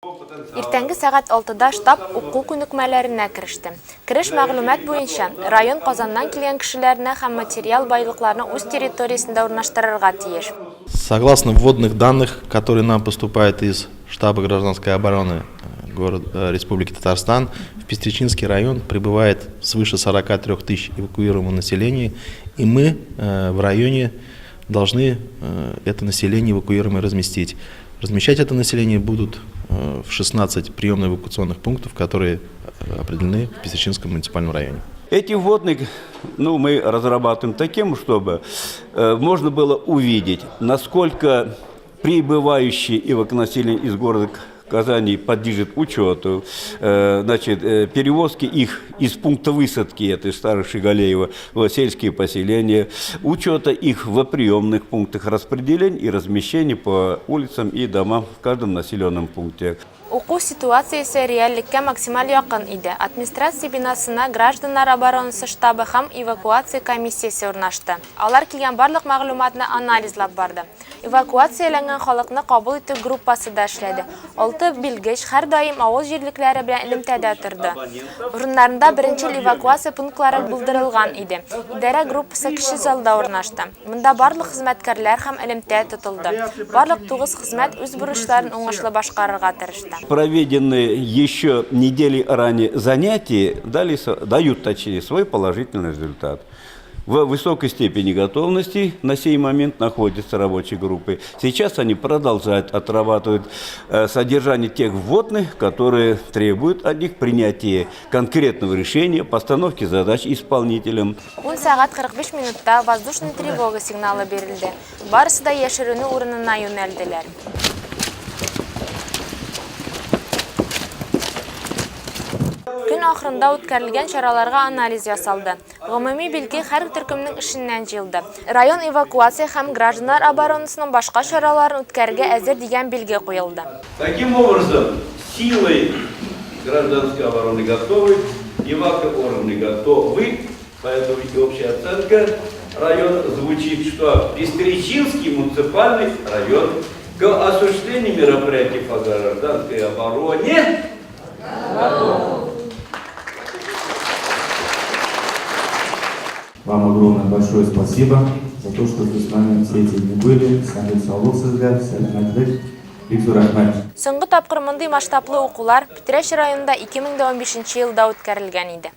Иртәнге сәгать 6-да штаб уку күнекмәләренә кереште. Кереш мәгълүмат буенча, район Казаннан килгән кешеләрне һәм материал байлыкларны үз территориясендә урнаштырырга тиеш. Согласно вводных данных, которые нам поступают из штаба гражданской обороны Республики Татарстан, в Пестричинский район прибывает свыше 43 тысяч эвакуируемого населения, и мы в районе должны это население эвакуируемое разместить. Размещать это население будут в 16 приемно-эвакуационных пунктов, которые определены в Пестричинском муниципальном районе. Эти вводные мы разрабатываем таким, чтобы можно было увидеть, насколько прибывающие эвакуационные из города Казани подлежит учету, перевозки их из пункта высадки, это Старых Шигалеева, в сельские поселения, учета их в приемных пунктах, распределения и размещения по улицам и домам в каждом населенном пункте. Уку ситуациясы реальлеккә максималь якын иде. Администрация бинасына гражданнар оборонасы штабы һәм эвакуация комиссиясы урнашты. Алар килгән барлык мәгълүматны анализлап барды. Эвакуацияләнгән халыкны кабул итү группасы да эшләде. 6 билгеч һәр даим авыл җирлекләре белән элемтәдә торды. Урыннарында беренчел эвакуация пунктлары булдырылган иде. Идарә группасы кеше залда урнашты. Монда барлык хезмәткәрләр һәм элемтә тотылды. Барлык 9 хезмәт үз бурычларын уңышлы башкарырга тырышты. Проведенные еще недели ранее занятия дают свой положительный результат. В высокой степени готовности на сей момент находятся рабочие группы. Сейчас они продолжают отрабатывать содержание тех вводных, которые требуют от них принятия конкретного решения, постановки задач исполнителям. 10 сәгать 45 минутта воздушный тревога сигналы берилде. Барысы да яшеренү урынына юнәлделәр. Көн ахырында үткәрелгән чараларга анализ ясалды. Гомуми билге һәр төркемнең эшеннән җыелды. Район эвакуация һәм гражданнар оборонасының башка чараларын үткәрергә әзер дигән билге куелды. Таким образом, силы гражданской обороны готовы, эвакуаторы готовы, поэтому общая оценка района звучит, что Пестричинский муниципальный район к осуществлению мероприятий по гражданской обороне готов. Вам огромное большое спасибо за то, что вы с нами все эти дни были. Сәлем саулықсыздар, сәлеметлік, бик зур рәхмәт. Соңгы тапкыр мондый масштаблы укулар Петряч районында 2015 елда үткәрелгән иде.